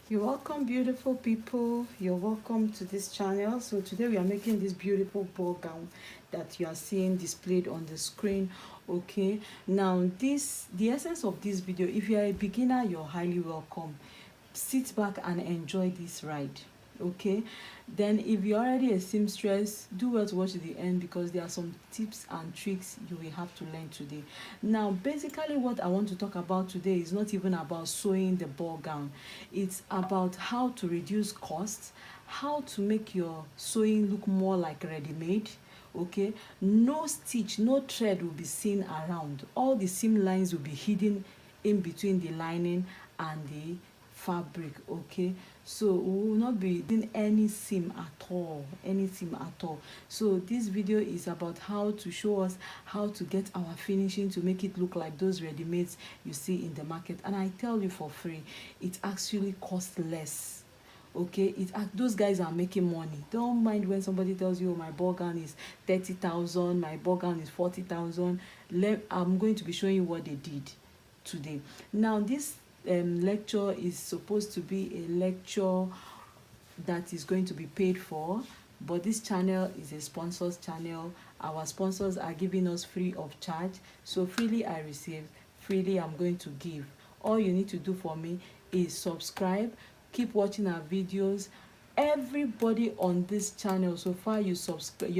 You're welcome, beautiful people. You're welcome to this channel. So today we are making this beautiful ball gown that you are seeing displayed on the screen. Okay, now the essence of this video, if you are a beginner, you're highly welcome. Sit back and enjoy this ride. Okay, then if you're already a seamstress, do well to watch to the end because there are some tips and tricks you will have to learn today. Now basically what I want to talk about today is not even about sewing the ball gown. It's about how to reduce costs, how to make your sewing look more like ready-made. Okay, no stitch, no thread will be seen around. All the seam lines will be hidden in between the lining and the fabric. Okay, so we will not be doing any seam at all, any seam at all. So this video is about how to show us how to get our finishing to make it look like those ready-mades you see in the market. And I tell you for free, it actually costs less. Okay, those guys are making money. Don't mind when somebody tells you, oh, my ball gown is 30,000, my ball gown is 40,000. I'm going to be showing you what they did today. Now this lecture is supposed to be a lecture that is going to be paid for, but this channel is a sponsors channel. Our sponsors are giving us free of charge, so freely I receive, freely I'm going to give. All you need to do for me is subscribe, keep watching our videos. Everybody on this channel, so far you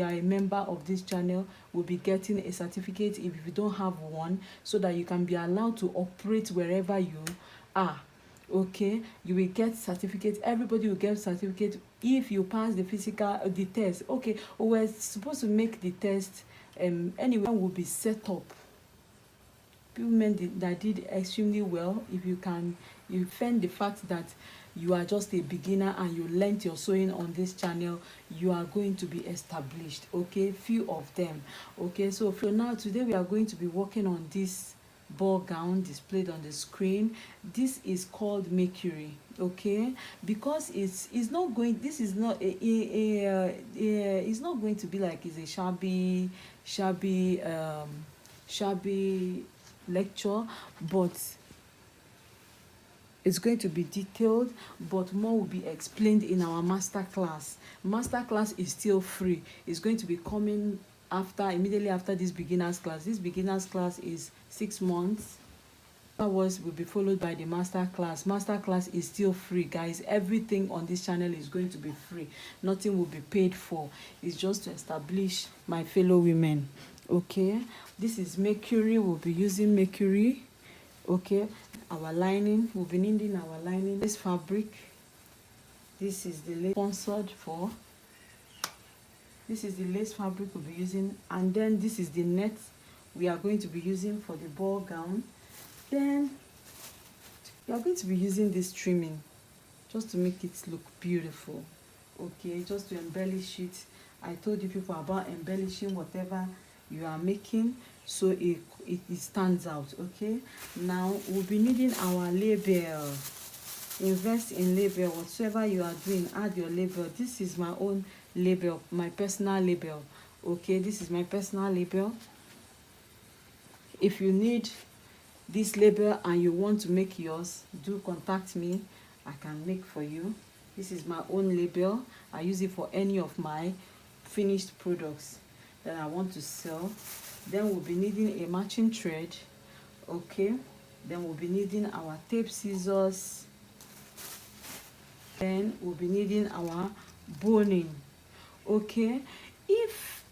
are a member of this channel, will be getting a certificate if you don't have one, so that you can be allowed to operate wherever you are. Okay, you will get certificate. Everybody will get certificate if you pass the the test. Okay, we're supposed to make the test anyway will be set up. People that did extremely well, if you can, you find the fact that you are just a beginner and you learned your sewing on this channel, you are going to be established. Okay, few of them. Okay, so for now, today we are going to be working on this ball gown displayed on the screen. This is called mercury. Okay, because it's not going, this is not it's not going to be like it's a shabby lecture, but it's going to be detailed, but more will be explained in our master class. Master class is still free. It's going to be coming immediately after this beginners class. This beginners class is 6 months. Afterwards will be followed by the master class. Master class is still free, guys. Everything on this channel is going to be free. Nothing will be paid for. It's just to establish my fellow women. Okay, this is mercury. We'll be using mercury. Okay, our lining, we'll be needing our lining. This fabric, this is the lace sponsored for. This is the lace fabric we'll be using, and then this is the net we are going to be using for the ball gown. Then we are going to be using this trimming just to make it look beautiful. Okay, just to embellish it. I told you people about embellishing whatever you are making, so it stands out. Okay, now we'll be needing our label. Invest in label. Whatsoever you are doing, add your label. This is my own label, my personal label. Okay, this is my personal label. If you need this label and you want to make yours, do contact me. I can make for you. This is my own label. I use it for any of my finished products that I want to sell. Then we'll be needing a matching thread. Okay, then we'll be needing our tape, scissors. Then we'll be needing our boning. Okay, if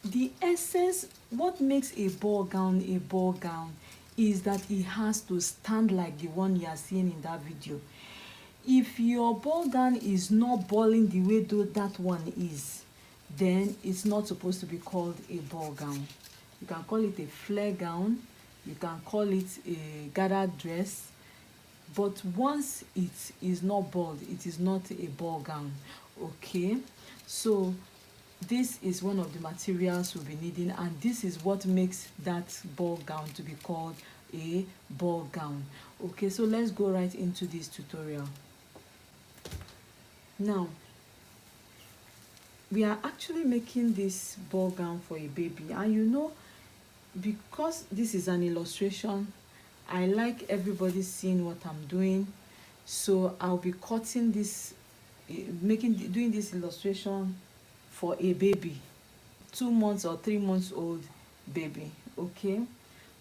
the essence, what makes a ball gown is that it has to stand like the one you are seeing in that video. If your ball gown is not balling the way that one is, then it's not supposed to be called a ball gown. You can call it a flare gown, you can call it a gathered dress, but once it is not balled, it is not a ball gown. Okay, so this is one of the materials we'll be needing, and this is what makes that ball gown to be called a ball gown. Okay, so let's go right into this tutorial. Now we are actually making this ball gown for a baby, and you know, because this is an illustration, I like everybody seeing what I'm doing. So I'll be cutting this, doing this illustration for a baby, 2 months or 3 months old baby. Okay,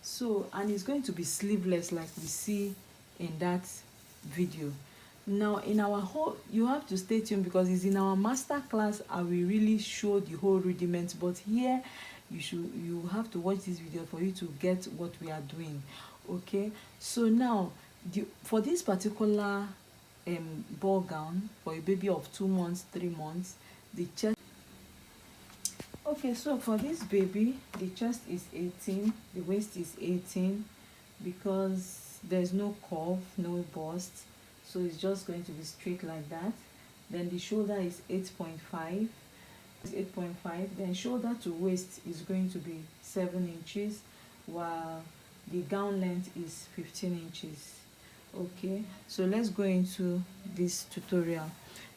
so and it's going to be sleeveless like we see in that video. Now in our whole, you have to stay tuned because it's in our master class I will really show the whole rudiments, but here you have to watch this video for you to get what we are doing. Okay, so now for this particular ball gown for a baby of 2 months, 3 months, the chest. Okay, so for this baby, the chest is 18, the waist is 18, because there's no curve, no bust, so it's just going to be straight like that. Then the shoulder is 8.5, then shoulder to waist is going to be 7 inches, while the gown length is 15 inches. Okay, so let's go into this tutorial.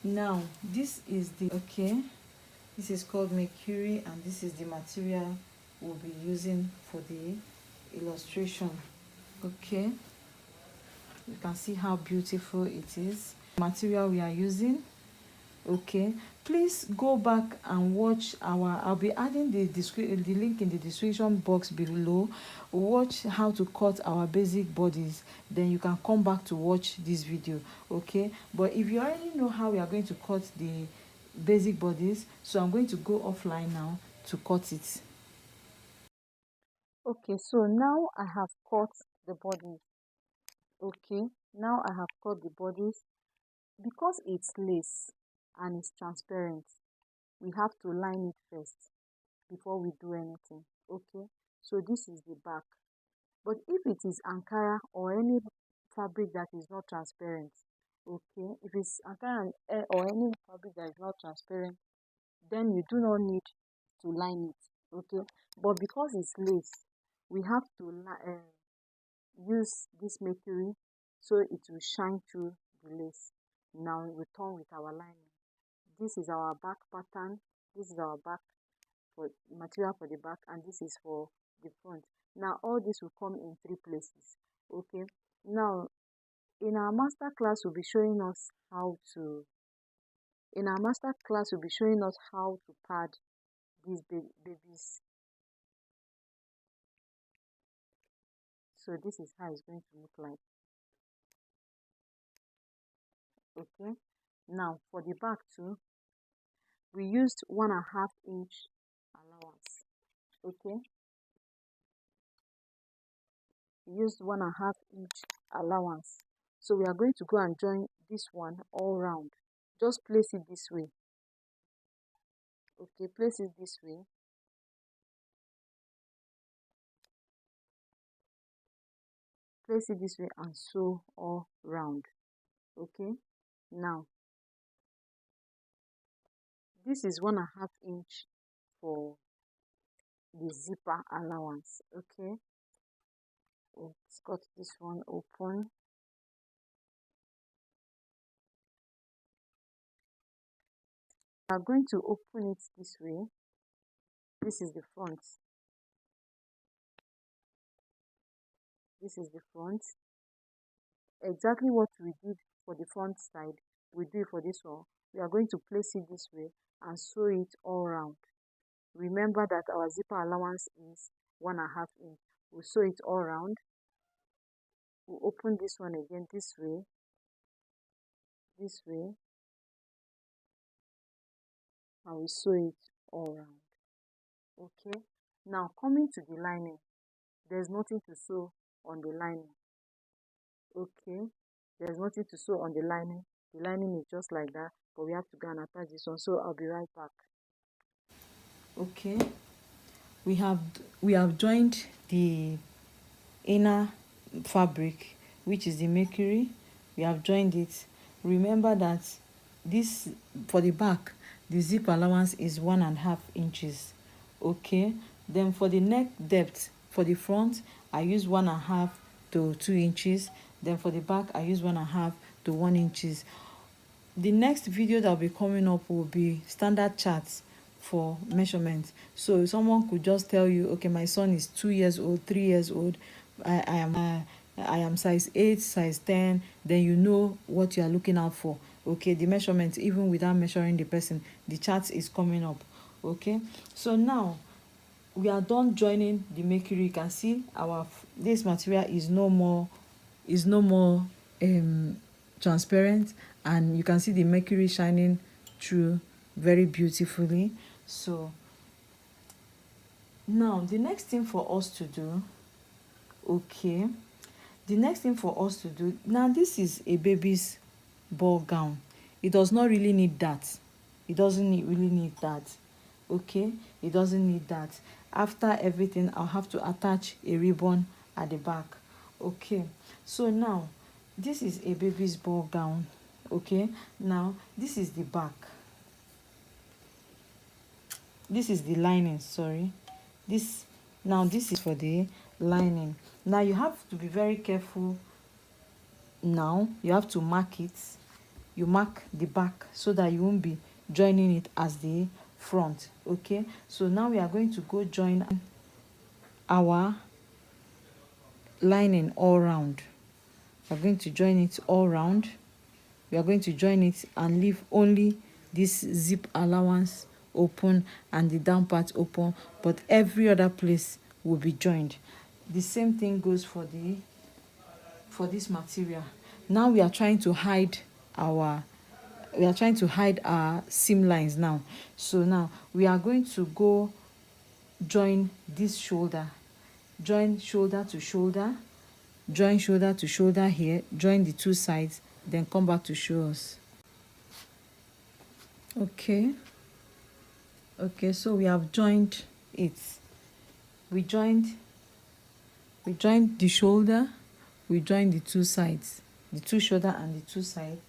Now this is the, okay, this is called mercury, and this is the material we'll be using for the illustration. Okay, you can see how beautiful it is, material we are using. Okay, please go back and watch our, I'll be adding the link in the description box below. Watch how to cut our basic bodies, then you can come back to watch this video. Okay, but if you already know how we are going to cut the basic bodies, so I'm going to go offline now to cut it. Okay, so now I have cut the bodies. Okay, now I have cut the bodies. Because it's lace and it's transparent, we have to line it first before we do anything. Okay, so this is the back. But if it is Ankara or any fabric that is not transparent, okay, if it's Ankara or any fabric that is not transparent, then you do not need to line it. Okay, but because it's lace, we have to use this mercury so it will shine through the lace. Now we turn with our lining. This is our back pattern, this is our back for material for the back, and this is for the front. Now all this will come in 3 places. Okay, now in our master class we'll be showing us how to pad these babies. So this is how it's going to look like. Okay, now for the back too, we used 1.5 inch allowance. Okay, we used 1.5 inch allowance. So we are going to go and join this one all round. Just place it this way. Okay, place it this way. Place it this way and sew all round. Okay, now this is 1.5 inch for the zipper allowance. Okay, let's cut this one open. We are going to open it this way. This is the front. This is the front. Exactly what we did for the front side, we do it for this one. We are going to place it this way and sew it all round. Remember that our zipper allowance is 1.5 inch. We'll sew it all round. We'll open this one again this way, and we sew it all round. Okay, now coming to the lining, there's nothing to sew on the lining. Okay, there's nothing to sew on the lining. The lining is just like that, but we have to go and attach this one, so I'll be right back. Okay, we have joined the inner fabric, which is the mercury. We have joined it. Remember that this, for the back, the zip allowance is 1.5 inches. Okay, then for the neck depth for the front, I use 1.5 to 2 inches. Then for the back, I use 1.5 to 1 inches. The next video that will be coming up will be standard charts for measurements. So someone could just tell you, okay, my son is 2 years old, 3 years old, I am I am size 8, size 10, then you know what you are looking out for. Okay, the measurement, even without measuring the person, the chart is coming up. Okay, so now we are done joining the mercury. You can see our this material is no more transparent, and you can see the mercury shining through very beautifully. So now the next thing for us to do, okay, the next thing for us to do now, this is a baby's ball gown. It does not really need that. It doesn't really need that. Okay, it doesn't need that. After everything, I'll have to attach a ribbon at the back. Okay, so now this is a baby's ball gown. Okay, now this is the back. This is the lining, sorry. This is for the lining. Now you have to be very careful. Now you have to mark it. You mark the back so that you won't be joining it as the front. Okay, so now we are going to go join our lining all round. We're going to join it all round. We are going to join it and leave only this zip allowance open and the down part open, but every other place will be joined. The same thing goes for this material. Now we are trying to hide our seam lines now. So now we are going to go join this shoulder, join shoulder to shoulder, join shoulder to shoulder here, join the two sides, then come back to show us. Okay, so we have joined it. We joined the shoulder, we joined the two sides, the two shoulder and the two sides,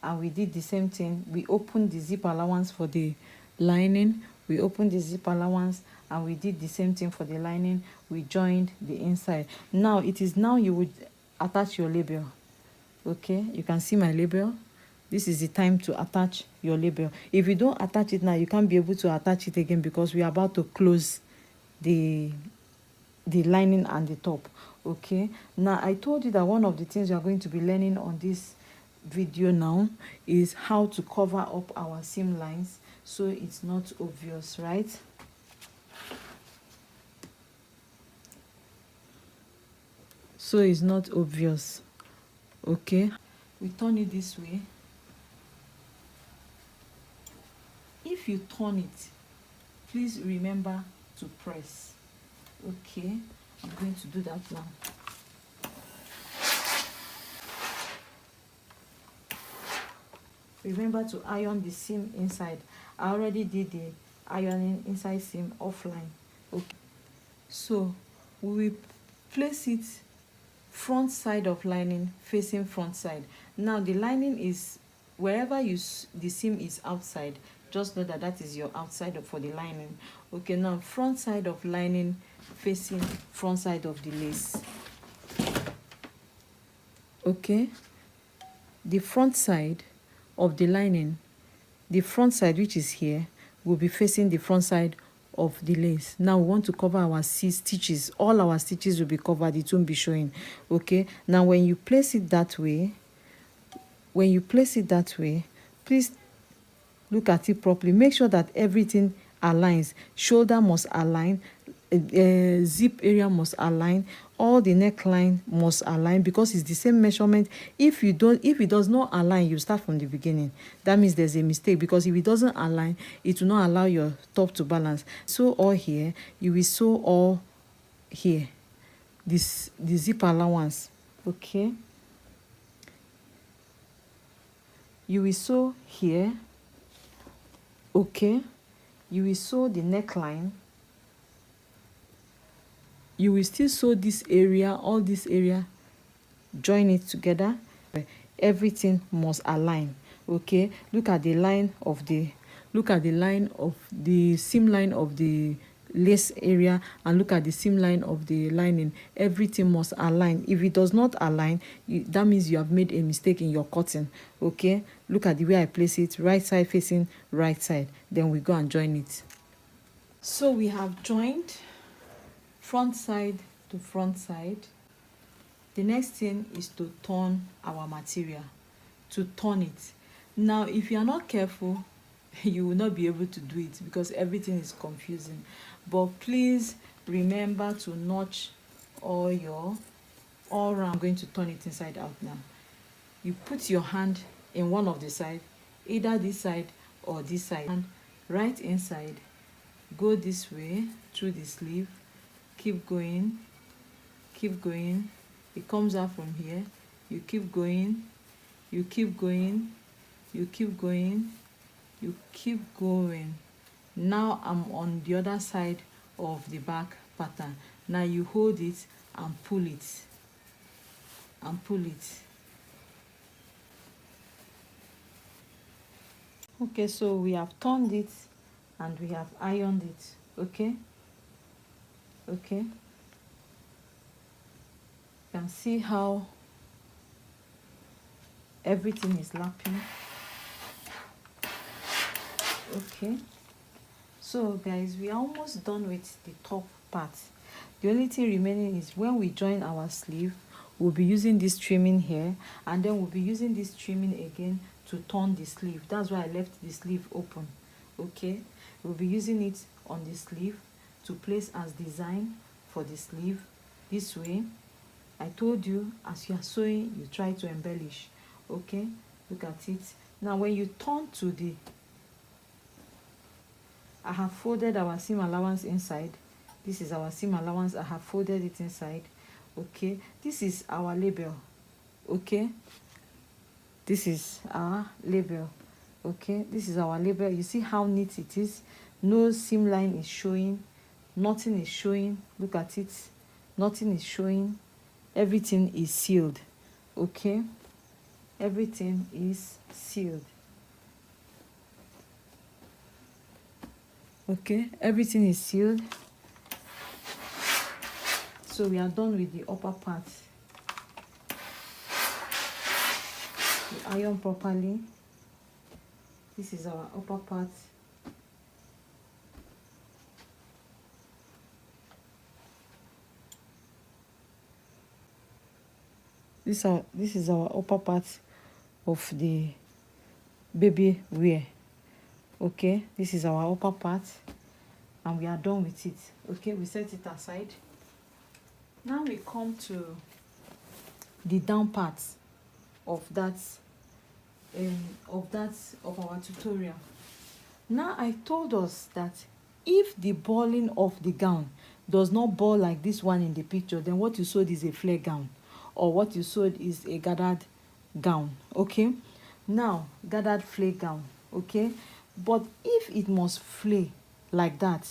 and we did the same thing. We opened the zip allowance for the lining, we opened the zip allowance, and we did the same thing for the lining. We joined the inside. Now you would attach your label. Okay, you can see my label. This is the time to attach your label. If you don't attach it now, you can't be able to attach it again, because we are about to close the lining and the top. Okay, now I told you that one of the things you are going to be learning on this video now is how to cover up our seam lines so it's not obvious, right? So it's not obvious. Okay, we turn it this way. If you turn it, please remember to press. Okay, I'm going to do that now. Remember to iron the seam inside. I already did the ironing inside seam offline. Okay, so we will place it front side of lining facing front side. Now the lining is wherever the seam is outside, just know that that is your outside for the lining. Okay, now front side of lining facing front side of the lace. Okay, the front side of the lining, the front side, which is here, will be facing the front side of the lace. Now we want to cover our stitches. All our stitches will be covered, it won't be showing. Okay, now when you place it that way, please look at it properly. Make sure that everything aligns. Shoulder must align, zip area must align, all the neckline must align, because it's the same measurement. If it does not align, you start from the beginning. That means there's a mistake, because if it doesn't align, it will not allow your top to balance. Sew all here, you will sew all here, the zip allowance. Okay, you will sew here. Okay, you will sew the neckline. You will still sew this area, all this area, join it together. Everything must align. Okay, look at the line of the seam line of the lace area, and look at the seam line of the lining. Everything must align. If it does not align, that means you have made a mistake in your cutting. Okay, look at the way I place it, right side facing right side, then we go and join it. So we have joined front side to front side. The next thing is to turn our material, to turn it. Now if you are not careful, you will not be able to do it because everything is confusing. But please remember to notch all around. I'm going to turn it inside out now. You put your hand in one of the side, either this side or this side, and right inside, go this way through the sleeve, keep going, it comes out from here, you keep going, you keep going, you keep going, you keep going. Now I'm on the other side of the back pattern. Now you hold it and pull it and pull it. Okay, so we have turned it and we have ironed it. Okay, you can see how everything is lapping. Okay, so guys, we are almost done with the top part. The only thing remaining is when we join our sleeve, we'll be using this trimming here, and then we'll be using this trimming again to turn the sleeve. That's why I left the sleeve open. Okay, we'll be using it on the sleeve to place as design for the sleeve this way. I told you, as you are sewing, you try to embellish. Okay, look at it. Now when you turn to the, I have folded our seam allowance inside. This is our seam allowance. I have folded it inside. Okay, this is our label. Okay, this is our label. Okay, this is our label. You see how neat it is. No seam line is showing, nothing is showing. Look at it, nothing is showing. Everything is sealed. Okay, everything is sealed. Okay, everything is sealed. So we are done with the upper part. We iron properly. This is our upper part. This is our upper part of the baby wear. Okay, this is our upper part and we are done with it. Okay, we set it aside. Now we come to the down part of our tutorial. Now I told us that if the balling of the gown does not ball like this one in the picture, then what you sewed is a flare gown, or what you sewed is a gathered gown. Okay, now gathered flare gown. Okay, but if it must flare like that,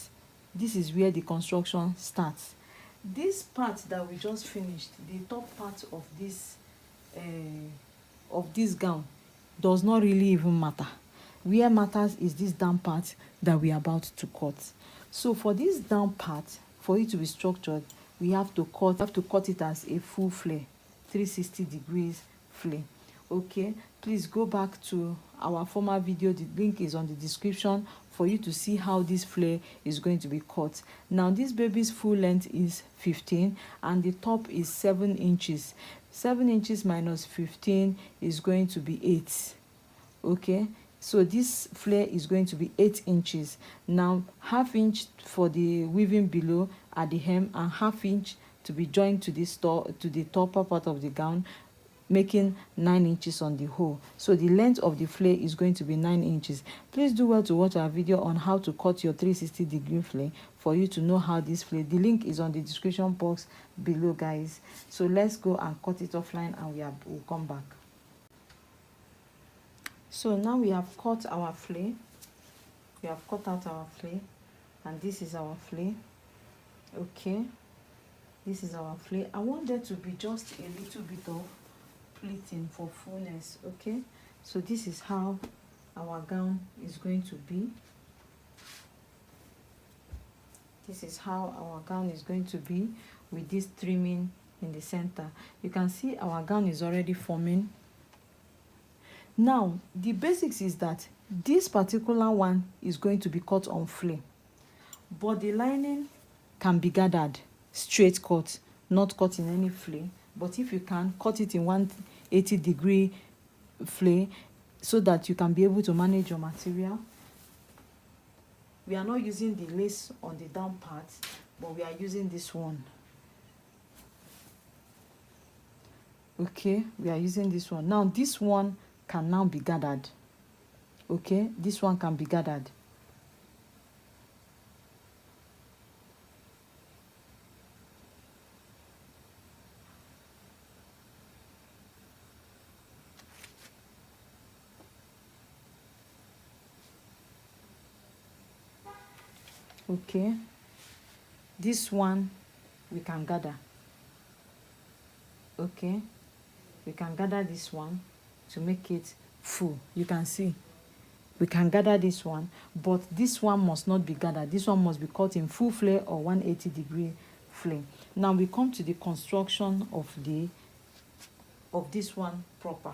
this is where the construction starts. This part that we just finished, the top part of this gown, does not really even matter. Where matters is this down part that we are about to cut. So for this down part, for it to be structured, we have to cut it as a full flare, 360 degrees flare. Okay, please go back to our former video. The link is on the description for you to see how this flare is going to be cut. Now this baby's full length is 15 and the top is 7 inches. 7 inches minus 15 is going to be 8. Okay, so this flare is going to be 8 inches. Now ½ inch for the weaving below at the hem and ½ inch to be joined to the topper part of the gown, making 9 inches on the whole. So the length of the flare is going to be 9 inches. Please do well to watch our video on how to cut your 360 degree flare for you to know how this flare. The link is on the description box below, guys. So let's go and cut it offline and we'll come back. So now we have cut our flare. We have cut out our flare and this is our flare. Okay, this is our flare. I want there to be just a little bit of pleating for fullness. Okay, so this is how our gown is going to be. This is how our gown is going to be with this trimming in the center. You can see our gown is already forming. Now the basics is that this particular one is going to be cut on flare, but the lining can be gathered straight cut, not cut in any flare, but if you can, cut it in 180-degree flay so that you can be able to manage your material. We are not using the lace on the down part, but we are using this one. Okay, we are using this one. Now this one can now be gathered. Okay, this one can be gathered. Okay, this one we can gather. Okay, we can gather this one to make it full. You can see we can gather this one, but this one must not be gathered. This one must be cut in full flare or 180-degree flare. Now we come to the construction of this one proper.